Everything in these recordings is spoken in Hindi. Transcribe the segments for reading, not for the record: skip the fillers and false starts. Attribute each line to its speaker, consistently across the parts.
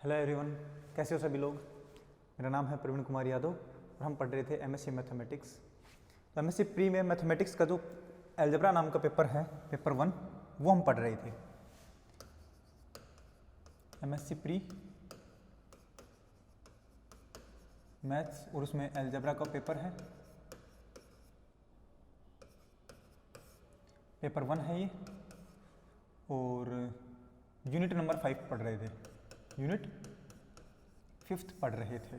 Speaker 1: हेलो एवरीवन, कैसे हो सभी लोग। मेरा नाम है प्रवीण कुमार यादव और हम पढ़ रहे थे एमएससी मैथमेटिक्स। तो एमएससी प्री में मैथमेटिक्स का जो अलजेब्रा नाम का पेपर है, पेपर 1, वो हम पढ़ रहे थे। एमएससी प्री मैथ्स और उसमें अलजेब्रा का पेपर है, पेपर 1 है ये। और यूनिट नंबर 5 पढ़ रहे थे, यूनिट 5th पढ़ रहे थे।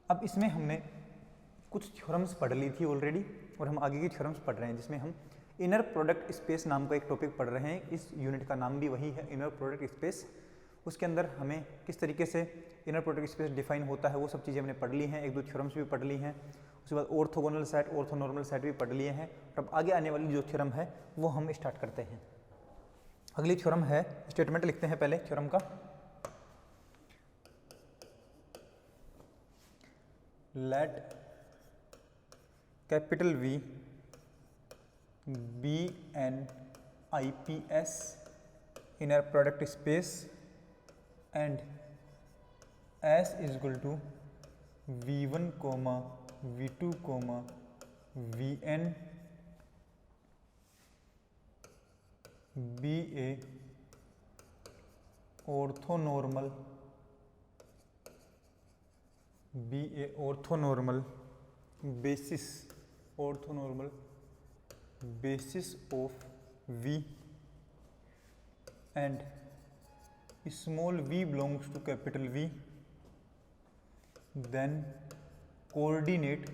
Speaker 1: अब इसमें हमने कुछ थ्योरम्स पढ़ ली थी ऑलरेडी और हम आगे की थ्योरम्स पढ़ रहे हैं, जिसमें हम इनर प्रोडक्ट स्पेस नाम का एक टॉपिक पढ़ रहे हैं। इस यूनिट का नाम भी वही है, इनर प्रोडक्ट स्पेस। उसके अंदर हमें किस तरीके से इनर प्रोडक्ट स्पेस डिफाइन होता है वो सब चीज़ें हमने पढ़ ली हैं, एक दो थ्योरम्स भी पढ़ ली हैं। उसके बाद ऑर्थोगोनल सेट, ऑर्थोनॉर्मल सेट भी पढ़ लिए हैं। और अब आगे आने वाली जो थ्योरम है वो हम स्टार्ट करते हैं। अगली थ्योरम है, स्टेटमेंट लिखते हैं पहले थ्योरम का। Let capital V be an IPS inner product space and S is equal to V1, V2, Vn be a orthonormal basis of V and small v belongs to capital V, then coordinate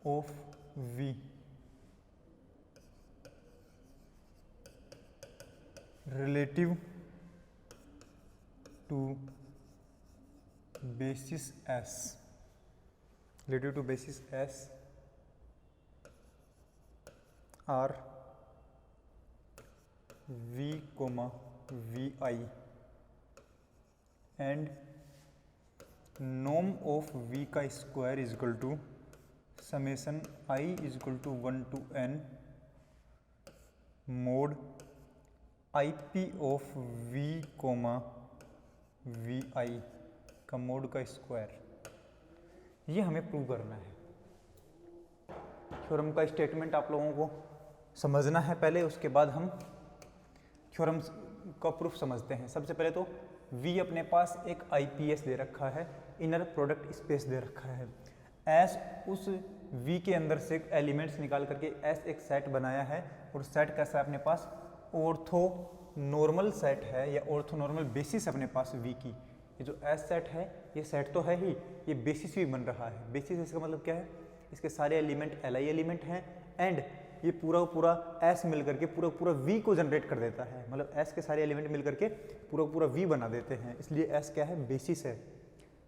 Speaker 1: of V relative to basis S are V, Vi and norm of V का square is equal to summation I is equal to 1 to n mod IP of V, Vi का मोड का स्क्वायर। ये हमें प्रूव करना है। थ्योरम का स्टेटमेंट आप लोगों को समझना है पहले, उसके बाद हम थ्योरम का प्रूफ समझते हैं। सबसे पहले तो V अपने पास एक IPS दे रखा है, इनर प्रोडक्ट स्पेस दे रखा है। S उस V के अंदर से एलिमेंट्स निकाल करके S एक सेट बनाया है, और सेट कैसा है अपने पास, ऑर्थोनॉर्मल सेट है या ऑर्थोनॉर्मल बेसिस अपने पास V की। ये जो S सेट है ये सेट तो है ही, ये बेसिस भी बन रहा है। बेसिस इसका मतलब क्या है, इसके सारे एलिमेंट Li एलिमेंट हैं एंड ये पूरा S मिल करके पूरा V को जनरेट कर देता है। मतलब S के सारे एलिमेंट मिल करके पूरा V बना देते हैं, इसलिए S क्या है, बेसिस है।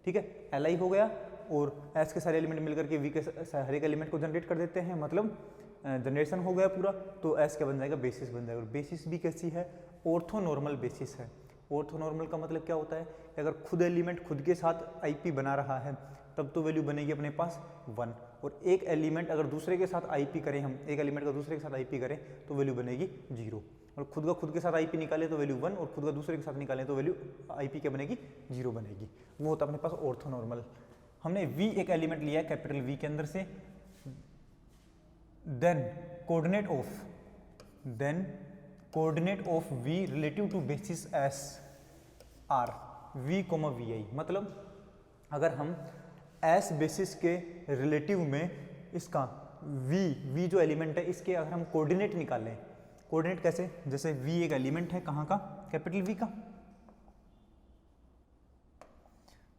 Speaker 1: ठीक है, Li हो गया और S के सारे एलिमेंट मिल करके V के हर एक एलिमेंट को जनरेट कर देते हैं, मतलब जनरेशन हो गया पूरा, तो S क्या बन जाएगा, बेसिस बन जाएगा। और बेसिस भी कैसी है, ऑर्थोनॉर्मल बेसिस है। ऑर्थोनॉर्मल का मतलब क्या होता है, अगर खुद एलिमेंट खुद के साथ IP बना रहा है तब तो वैल्यू बनेगी अपने पास 1, और एक एलिमेंट अगर दूसरे के साथ IP करें, हम एक एलिमेंट का दूसरे के साथ IP करें तो वैल्यू बनेगी 0, और खुद का खुद के साथ IP निकाले तो वैल्यू 1, और खुद का दूसरे के साथ निकालें तो वैल्यू IP क्या बनेगी, 0 बनेगी। वो होता है अपने पास ऑर्थोनॉर्मल। हमने V एक एलिमेंट लिया है कैपिटल V के अंदर से, then coordinate of V relative to basis S are V, Vi। मतलब अगर हम S बेसिस के रिलेटिव में इसका V जो एलिमेंट है इसके अगर हम कोऑर्डिनेट निकालें, कोऑर्डिनेट कैसे, जैसे V एक एलिमेंट है कहाँ का, कैपिटल V का।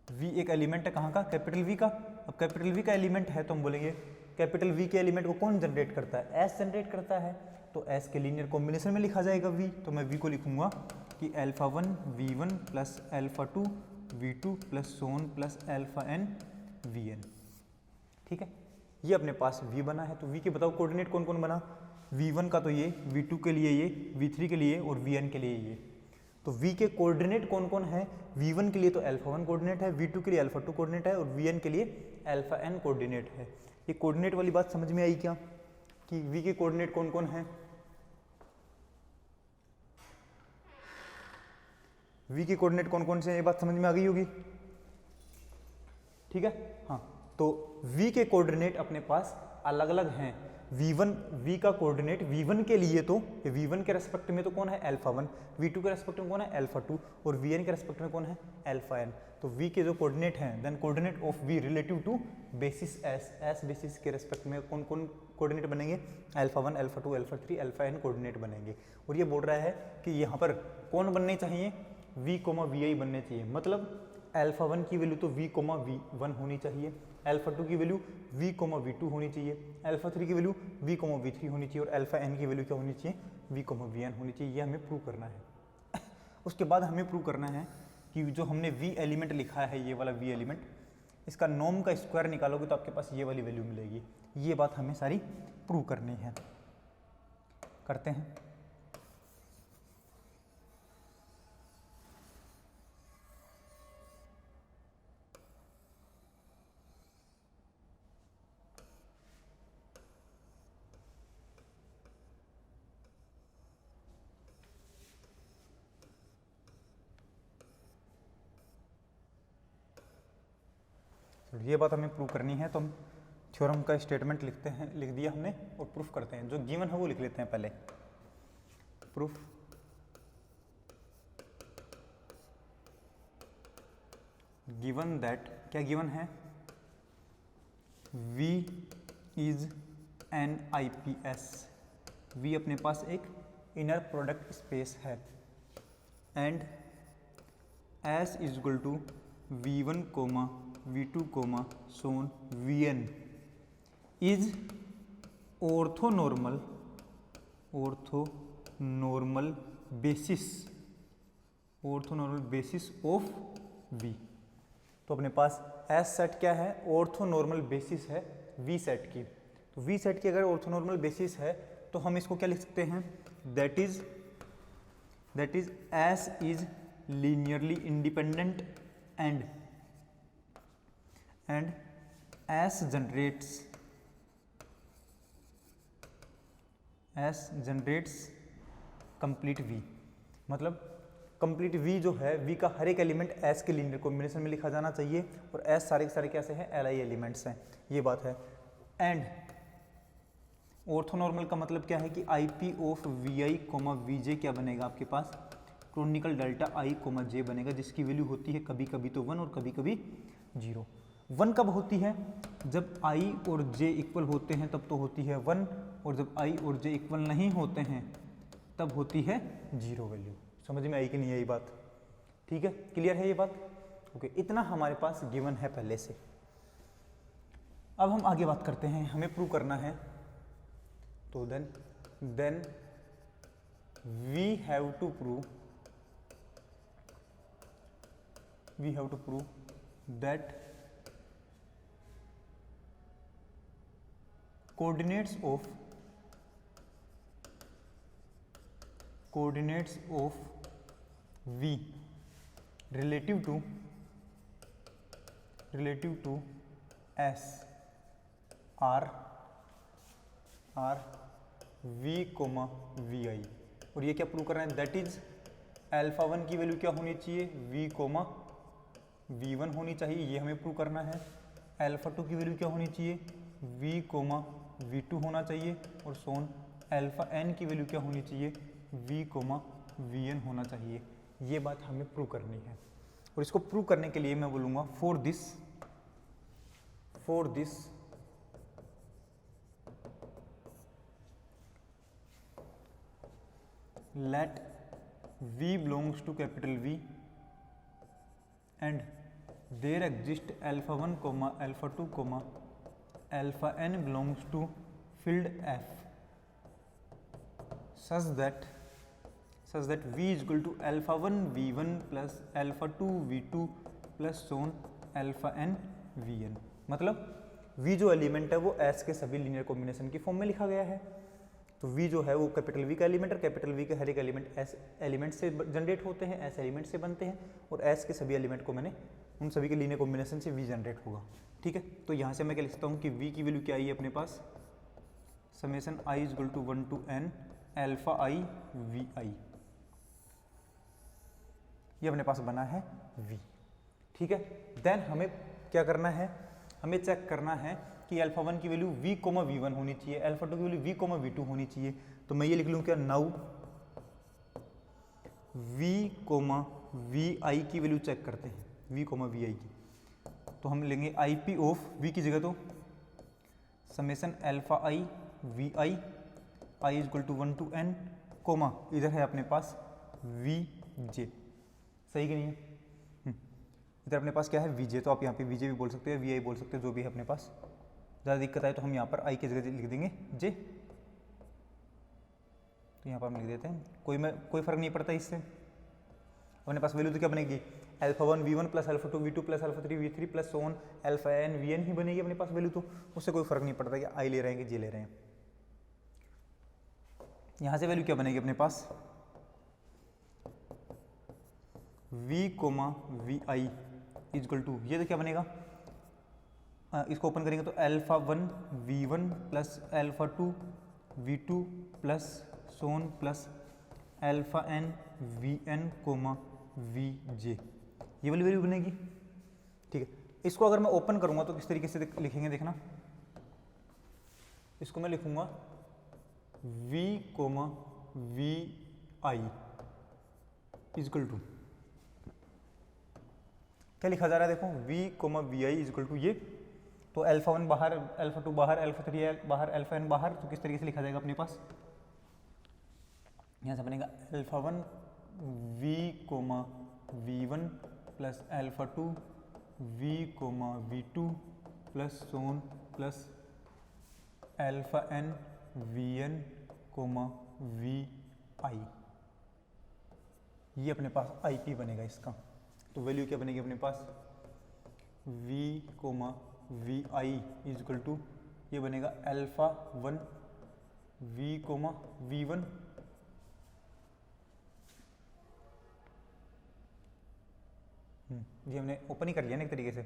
Speaker 1: V एक एलिमेंट है कहाँ का, कैपिटल V का। अब कैपिटल V का एलिमेंट है तो हम बोलेंगे कैपिटल V के एलिमेंट को कौन जनरेट करता है, S जनरेट करता है, तो S के लीनियर कॉम्बिनेशन में लिखा जाएगा V। तो मैं V को लिखूंगा कि α1 V1 plus α2 V2 plus so on plus αn Vn। ठीक है, ये अपने पास V बना है। तो V के बताओ कोऑर्डिनेट कौन कौन बना, V1 का तो ये, V2 के लिए ये, V3 के लिए और Vn के लिए ये। तो v के कोऑर्डिनेट कौन कौन है, v1 के लिए तो α1 कोऑर्डिनेट है, v2 के लिए α2 कोऑर्डिनेट है और vn के लिए αn कोऑर्डिनेट है। ये कोऑर्डिनेट वाली बात समझ में आई क्या कि v के कोऑर्डिनेट कौन कौन है, v के कोऑर्डिनेट कौन कौन से हैं, ये बात समझ में आ गई होगी, ठीक है। हाँ, तो v के कोऑर्डिनेट अपने पास अलग अलग हैं। v का कोऑर्डिनेट v1 के लिए तो v1 के रेस्पेक्ट में तो कौन है α1, v2 के रेस्पेक्ट में कौन है α2 और vn के रेस्पेक्ट में कौन है αn। तो v के जो कोऑर्डिनेट हैं, then coordinate of v relative to basis s basis के रेस्पेक्ट में कौन कौन कोऑर्डिनेट बनेंगे, α1 α2 α3 αn कोऑर्डिनेट बनेंगे। और ये बोल रहा है कि यहाँ पर कौन बनने चाहिए, v, vi बनने चाहिए। मतलब α1 की वैल्यू तो v, v1 होनी चाहिए, α2 की वैल्यू v, v2 होनी चाहिए, α3 की वैल्यू v, v3 होनी चाहिए और αn की वैल्यू क्या होनी चाहिए, v, vn होनी चाहिए। ये हमें प्रूव करना है। उसके बाद हमें प्रूव करना है कि जो हमने v एलिमेंट लिखा है, ये वाला v एलिमेंट, इसका नॉर्म का स्क्वायर निकालोगे तो आपके पास ये वाली वैल्यू मिलेगी। ये बात हमें सारी प्रूव करनी है, करते हैं। ये बात हमें प्रूव करनी है, तो हम थ्योरम का स्टेटमेंट लिखते हैं, लिख दिया हमने और प्रूफ करते हैं। जो गिवन है वो लिख लेते हैं पहले। प्रूफ गिवन दैट, क्या गिवन है, V is an IPS। V अपने पास एक इनर प्रोडक्ट स्पेस है and S is equal to V1, V2, so on Vn is orthonormal basis of V। तो अपने पास S सेट क्या है, ऑर्थोनॉर्मल बेसिस है V सेट की। तो V सेट की अगर ऑर्थोनॉर्मल बेसिस है तो हम इसको क्या लिख सकते हैं, that is S is linearly independent and S generates complete V। मतलब कंप्लीट V जो है, V का हर एक एलिमेंट S के लीनियर कॉम्बिनेशन में लिखा जाना चाहिए और S सारे के सारे कैसे हैं, Li एलिमेंट्स हैं, ये बात है। एंड ऑर्थोनॉर्मल का मतलब क्या है कि IP ऑफ Vi, Vj क्या बनेगा आपके पास, क्रोनिकल डेल्टा I, j बनेगा, जिसकी वैल्यू होती है कभी कभी तो 1 और कभी कभी 0। 1 कब होती है, जब I और j इक्वल होते हैं तब तो होती है 1, और जब I और j इक्वल नहीं होते हैं तब होती है 0 वैल्यू। समझ में आई कि नहीं आई बात, ठीक है, क्लियर है ये बात, ओके। इतना हमारे पास गिवन है पहले से। अब हम आगे बात करते हैं, हमें प्रूव करना है। तो then we have to prove that coordinates of V relative to S are V, Vi। और ये क्या प्रूव कर रहे हैं, दैट इज α1 की वैल्यू क्या होनी चाहिए, V, V1 होनी चाहिए, ये हमें प्रूव करना है। α2 की वैल्यू क्या होनी चाहिए, V, V2 होना चाहिए और सोन αn की वैल्यू क्या होनी चाहिए, V, Vn होना चाहिए। ये बात हमें प्रूव करनी है और इसको प्रूव करने के लिए मैं बोलूँगा for this let V belongs to capital V and there exist α1, α2, αn belongs to filled F such that V is equal to α1 V1 plus α2 V2 plus so on αn Vn। मतलब V जो एलिमेंट है वो S के सभी लीनियर कॉम्बिनेशन की फॉर्म में लिखा गया है। तो v जो है वो कैपिटल V का एलिमेंट और कैपिटल V के हर एक एलिमेंट s एलिमेंट से जनरेट होते हैं, s एलिमेंट से बनते हैं, और s के सभी एलिमेंट को मैंने उन सभी के लीनियर कॉम्बिनेशन से v जनरेट होगा। ठीक है, तो यहाँ से मैं क्या लिखता हूँ कि v की वैल्यू क्या आई है अपने पास, summation i equal to 1 to n alpha i vi, ये अपने पास बना है v। ठीक है, देन हमें क्या करना है, हमें चेक करना है कि अल्फा 1 की वैल्यू v, v1 होनी चाहिए, अल्फा 2 की वैल्यू v, v2 होनी चाहिए। तो मैं ये लिख लूँ क्या, नाउ v, vi की वैल्यू चेक करते हैं, v, vi की। तो हम लेंगे IP ऑफ v की जगह तो summation alpha i vi, i equal to 1 to n, comma इधर है अपने पास vj, सही कि नहीं है? इधर अपने पास क्या है vj, तो आप यहाँ पे vj भी बोल सकते हो, vi बोल सकते हो, जो भी है अपने पास। ज़्यादा दिक्कत आए तो हम यहाँ पर i की जगह लिख देंगे j, तो यहाँ पर हम लिख देते हैं, कोई फर्क नहीं पड़ता इससे। अपने पास वैल्यू तो क्या बनेगी, alpha 1 v1 plus alpha 2 v2 plus alpha 3 v3 plus so on alpha n vn ही बनेगी अपने पास वैल्यू, तो उससे कोई फर्क नहीं पड़ता कि i ले रहे हैं कि j ले रहे हैं। यहाँ से वैल्यू क्या बनेगी अपने पास, v, vi इक्वल टू, ये तो क्या बनेगा, इसको ओपन करेंगे तो alpha 1 v1 plus alpha 2 v2 plus so on plus alpha n vn, vj, ये वाली वैल्यू बनेगी। ठीक है, इसको अगर मैं ओपन करूंगा तो किस तरीके से लिखेंगे देखना, इसको मैं लिखूंगा v, vi इक्वल टू, क्या लिखा जा रहा है देखो, v, vi इक्वल टू ये, तो अल्फा 1 बाहर, अल्फा 2 बाहर, अल्फा 3 बाहर, अल्फा n बाहर, तो किस तरीके से लिखा जाएगा अपने पास, यहाँ से बनेगा alpha 1 v, v1 plus alpha 2 v, v2 plus so on plus alpha n vn, vi, ये अपने पास IP बनेगा इसका। तो वैल्यू क्या बनेगी अपने पास, v, vi इक्वल टू, ये बनेगा अल्फा 1 v, v1 ये हमने ओपन ही कर लिया ना एक तरीके से,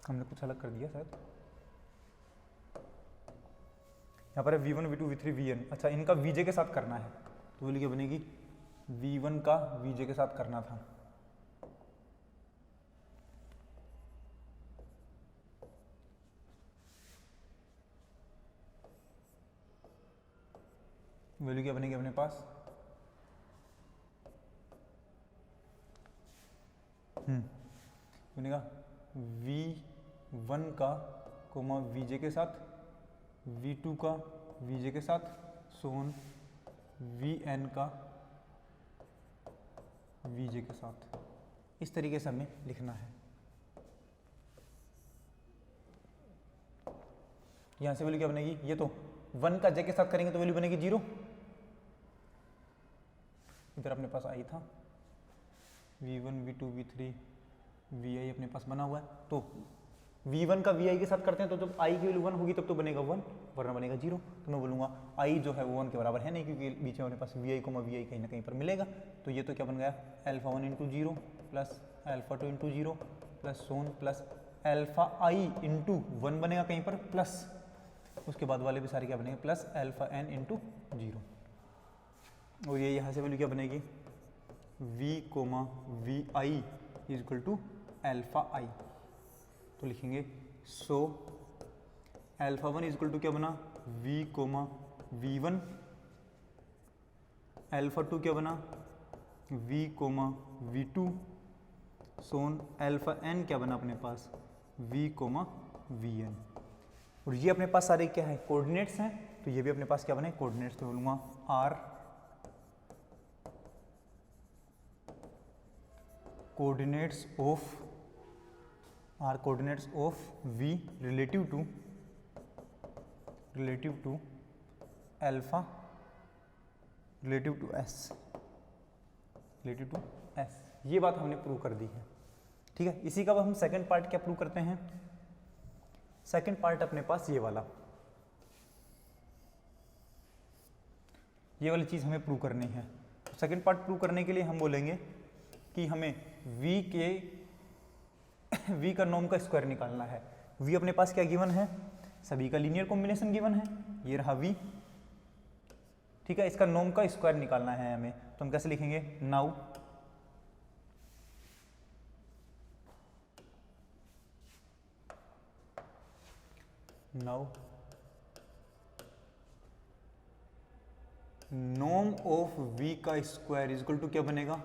Speaker 1: हमने कुछ अलग कर दिया शायद। यहाँ पर है v1 v2 v3 vn, अच्छा इनका vj के साथ करना है, तो वैल्यू क्या बनेगी, v1 का vj के साथ करना था, वैल्यू क्या बनेगी अपने पास, बनेगा v1 का vj के साथ, v2 का vj के साथ, सोन vn का vj के साथ। इस तरीके से हमें लिखना है। यहाँ से वैल्यू क्या बनेगी, ये तो 1 का j के साथ करेंगे तो वैल्यू बनेगी 0, इधर अपने पास i था, v1 v2 v3 vi अपने पास बना हुआ है, तो v1 का vi के साथ करते हैं तो जब i की वैल्यू 1 होगी तब तो बनेगा 1, वरना बनेगा 0। तो मैं बोलूँगा i जो है वो 1 के बराबर है नहीं, क्योंकि बीच में अपने पास vi, vi कहीं ना कहीं पर मिलेगा। तो ये तो क्या बन गया, alpha 1 into 0 plus alpha 2 into 0 plus so on plus alpha i into 1 बनेगा कहीं पर, प्लस उसके बाद वाले भी सारे क्या बनेंगे, प्लस अल्फा n इंटू 0। और ये यहाँ से वैल्यू क्या बनेगी, v, vi equal to alpha i, तो लिखेंगे सो अल्फा 1 इक्वल टू क्या बना, v, v1, अल्फा 2 क्या बना, v, v2, सोन अल्फा n क्या बना अपने पास, v, vn। और ये अपने पास सारे क्या है, कोऑर्डिनेट्स हैं, तो ये भी अपने पास क्या बने, कोऑर्डिनेट्स। तो बोलूँगा r coordinates of v relative to alpha relative to s, ये बात हमने प्रूव कर दी है। ठीक है, इसी का अब हम सेकंड पार्ट क्या प्रूव करते हैं। सेकंड पार्ट अपने पास ये वाली चीज़ हमें प्रूव करनी है। तो सेकंड पार्ट प्रूव करने के लिए हम बोलेंगे कि हमें v का नॉर्म का स्क्वायर निकालना है। v अपने पास क्या गिवन है, सभी का लीनियर कॉम्बिनेशन गिवन है, ये रहा v। ठीक है, इसका नॉर्म का स्क्वायर निकालना है हमें, तो हम कैसे लिखेंगे, नाउ नॉर्म ऑफ v का स्क्वायर इज इक्वल टू क्या बनेगा,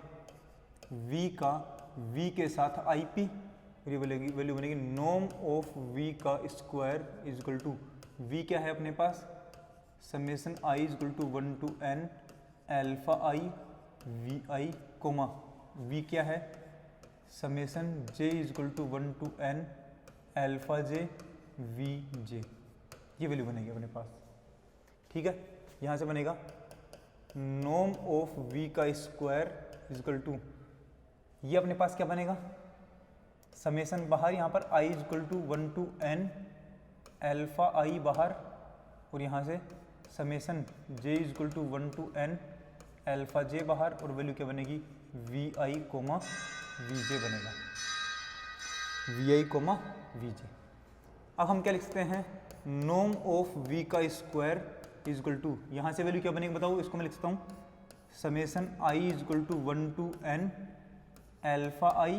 Speaker 1: v का v के साथ IP, ये वैल्यू बनेगी नॉर्म ऑफ v का square is equal to v क्या है अपने पास, summation I is equal to 1 to n alpha I vi comma v क्या है, summation j is equal to 1 to n alpha j vj, ये वैल्यू बनेगी अपने पास। ठीक है, यहाँ से बनेगा नॉर्म ऑफ v का स्क्वायर इज इक्वल टू, ये अपने पास क्या बनेगा, समेशन बाहर यहाँ पर i is equal to 1 to n alpha I बाहर, और यहाँ से summation j is equal to 1 to n alpha j बाहर, और वैल्यू क्या बनेगी vi कोमा vj बनेगा, vi कोमा vj। अब हम क्या लिख सकते हैं, नॉर्म ऑफ v का स्क्वायर इज इक्वल टू, यहाँ से वैल्यू क्या बनेगी बताओ, इसको मैं लिख सकता हूँ summation I is equal to 1 to n alpha I,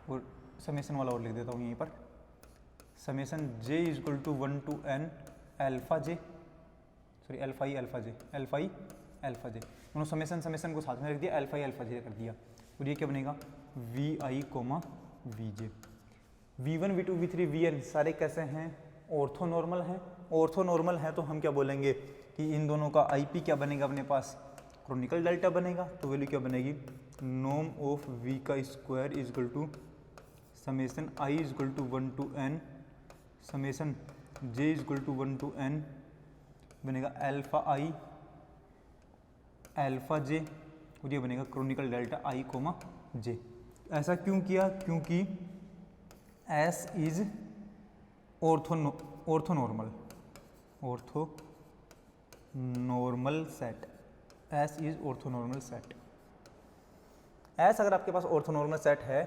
Speaker 1: और समेशन वाला और लिख देता हूँ यहीं पर, summation j is equal to 1 to n alpha j, sorry alpha I alpha j, दोनों समेशन को साथ में रख दिया, अल्फा I अल्फा j कर दिया, और ये क्या बनेगा vi comma vj। v1 v2 v3 vn सारे कैसे हैं, ऑर्थोनॉर्मल हैं। ऑर्थोनॉर्मल है तो हम क्या बोलेंगे कि इन दोनों का IP क्या बनेगा अपने पास, क्रोनिकल डेल्टा बनेगा, तो वैल्यू क्या बनेगी, नॉर्म ऑफ v का square is equal to summation I is equal to 1 to n समेशन j is equal to 1 to n बनेगा अल्फा I अल्फा j, और ये बनेगा Kronecker delta I comma j। ऐसा क्यों किया, क्योंकि S is orthonormal set, S is orthonormal set. S अगर आपके पास ऑर्थोनॉर्मल सेट है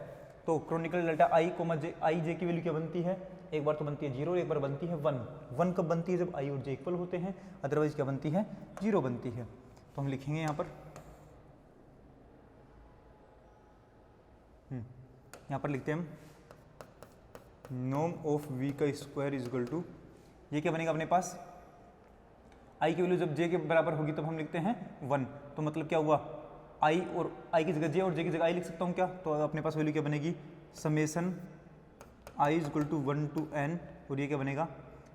Speaker 1: तो Kronecker delta I comma j, I j की वैल्यू क्या बनती है, एक बार तो बनती है 0, एक बार बनती है 1। 1 कब बनती है, जब I और j इक्वल होते हैं, अदरवाइज क्या बनती है, 0 बनती है। तो हम लिखेंगे यहाँ पर लिखते हैं हम नॉर्म ऑफ v का स्क्वायर इज इक्वल टू, ये क्या बनेगा अपने पास, I की वैल्यू जब j के बराबर होगी तब हम लिखते हैं 1, तो मतलब क्या हुआ, I और I की जगह j और j की जगह I लिख सकता हूँ क्या, तो अपने पास वैल्यू क्या बनेगी, summation I is equal to 1 to n, और ये क्या बनेगा,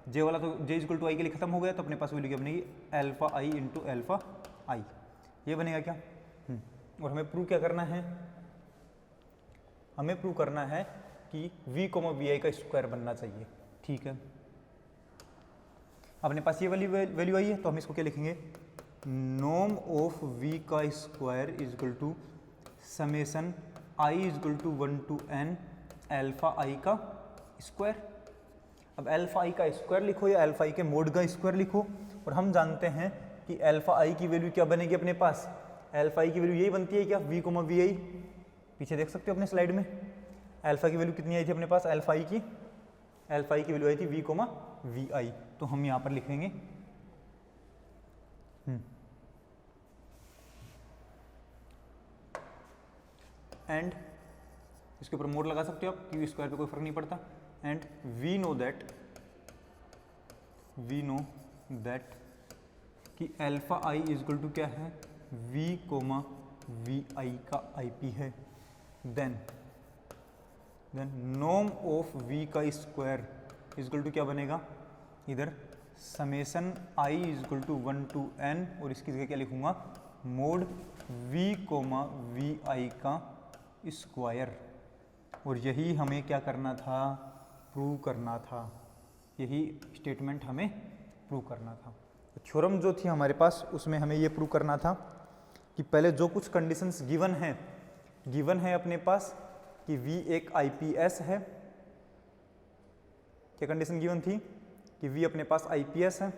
Speaker 1: j वाला तो j is equal to I के लिए खत्म हो गया, तो अपने पास वैल्यू क्या बनेगी alpha I into alpha I, ये बनेगा क्या। और हमें प्रूव क्या करना है, हमें प्रूव करना है कि v कोमा vi का स्क्वायर बनना चाहिए। ठीक है, अपने पास ये वाली वैल्यू आई है, तो हम इसको क्या लिखेंगे, नॉर्म ऑफ v का square is equal to summation I is equal to 1 to n alpha I का स्क्वायर। अब अल्फा I का स्क्वायर लिखो या अल्फा I के मोड का स्क्वायर लिखो, और हम जानते हैं कि अल्फा I की वैल्यू क्या बनेगी अपने पास, अल्फा I की वैल्यू यही बनती है क्या, v कोमा vi, पीछे देख सकते हो अपने स्लाइड में, अल्फा की वैल्यू कितनी आई थी अपने पास, अल्फा I की वैल्यू आई थी v कोमा vi, तो हम यहाँ पर लिखेंगे एंड, इसके ऊपर मोड लगा सकते हो आप, क्योंकि स्क्वायर पे कोई फर्क नहीं पड़ता, एंड वी नो दैट कि alpha I is equal to क्या है, v कोमा vi का IP है, देन नॉर्म ऑफ v का स्क्वायर इज इक्वल टू क्या बनेगा, इधर summation I is equal to 1 to n, और इसकी जगह क्या लिखूंगा, मोड v कोमा vi का स्क्वायर, और यही हमें क्या करना था, प्रूव करना था, यही स्टेटमेंट हमें प्रूव करना था। थ्योरम जो थी हमारे पास उसमें हमें ये प्रूव करना था कि पहले जो कुछ कंडीशंस गिवन है अपने पास, कि V एक IPS है, क्या कंडीशन गिवन थी कि V अपने पास IPS है,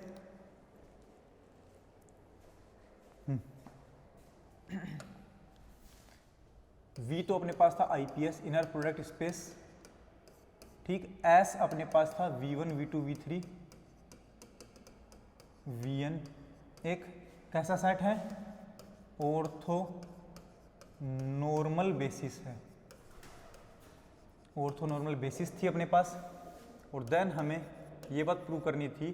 Speaker 1: V तो अपने पास था IPS इनर प्रोडक्ट स्पेस, ठीक। S अपने पास था V1 V2 V3 Vn, एक कैसा सेट है, ऑर्थो नॉर्मल बेसिस है, ऑर्थो नॉर्मल बेसिस थी अपने पास। और देन हमें ये बात प्रूव करनी थी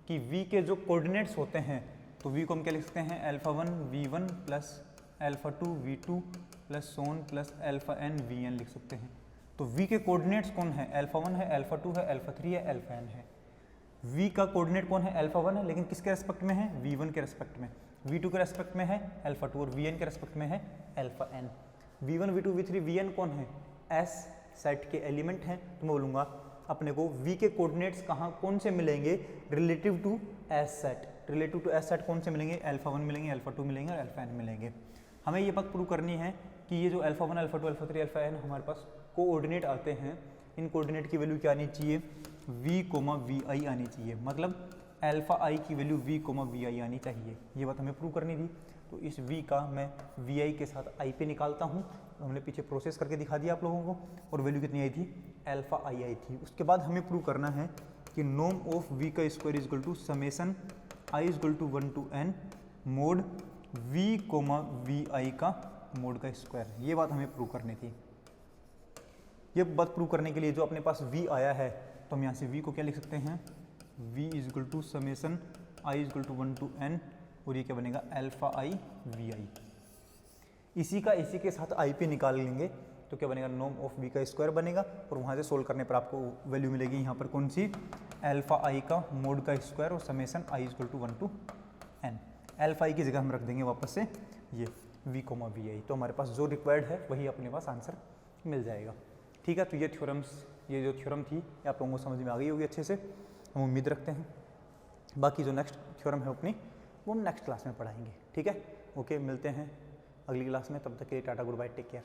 Speaker 1: कि V के जो कोऑर्डिनेट्स होते हैं, तो V को हम क्या लिख सकते हैं, α1 V1 plus α2 V2 plus so on plus αn Vn लिख सकते हैं। तो V के कोऑर्डिनेट्स कौन है, α1 है, α2 है, α3 है, αn है। V का कोऑर्डिनेट कौन है, α1 है, लेकिन किसके रेस्पेक्ट में है, V1 के रेस्पेक्ट में, V2 के रेस्पेक्ट में है α2 और Vn के रेस्पेक्ट में है αn। V1 V2 V3 Vn कौन है, S सेट के एलिमेंट हैं। तो मैं बोलूँगा अपने को V के कोऑर्डिनेट्स कहाँ कौन से मिलेंगे, relative to S set, relative to S set कौन से मिलेंगे, α1 मिलेंगे, α2 मिलेंगे और αn मिलेंगे। हमें ये बात प्रूव करनी है कि ये जो α1 α2 α3 αn हमारे पास कोऑर्डिनेट आते हैं, इन कोऑर्डिनेट की वैल्यू क्या आनी चाहिए, V, Vi आनी चाहिए, मतलब αi की वैल्यू V, Vi आनी चाहिए। ये बात हमें प्रूव करनी थी। तो इस V का मैं Vi के साथ I पे निकालता हूँ, तो हमने पीछे प्रोसेस करके दिखा दिया आप लोगों को, और वैल्यू कितनी आई थी, αi आई थी। उसके बाद हमें प्रूव करना है कि नॉर्म ऑफ V का square is equal to summation I is equal to 1 to n mod V, Vi का मोड का स्क्वायर। ये बात हमें प्रूव करनी थी। ये बात प्रूव करने के लिए जो अपने पास V आया है, तो हम यहाँ से V को क्या लिख सकते हैं, V is equal to summation I is equal to 1 to n, और ये क्या बनेगा, αi Vi। इसी के साथ I पे निकाल लेंगे तो क्या बनेगा, नॉर्म ऑफ V का स्क्वायर बनेगा, और वहाँ से सोल्व करने पर आपको वैल्यू मिलेगी यहाँ पर कौन सी, αi का मोड का स्क्वायर और summation I is equal to 1 to n। αi की जगह हम रख देंगे वापस से ये V, Vi। तो हमारे पास जो रिक्वायर्ड है वही अपने पास आंसर मिल जाएगा, ठीक है। तो ये जो थ्योरम थी ये आप लोगों को समझ में आ गई होगी अच्छे से, हम उम्मीद रखते हैं। बाकी जो नेक्स्ट थ्योरम है अपनी, वो हम नेक्स्ट क्लास में पढ़ाएंगे, ठीक है। ओके, मिलते हैं अगली क्लास में, तब तक के लिए tata, good bye, take care.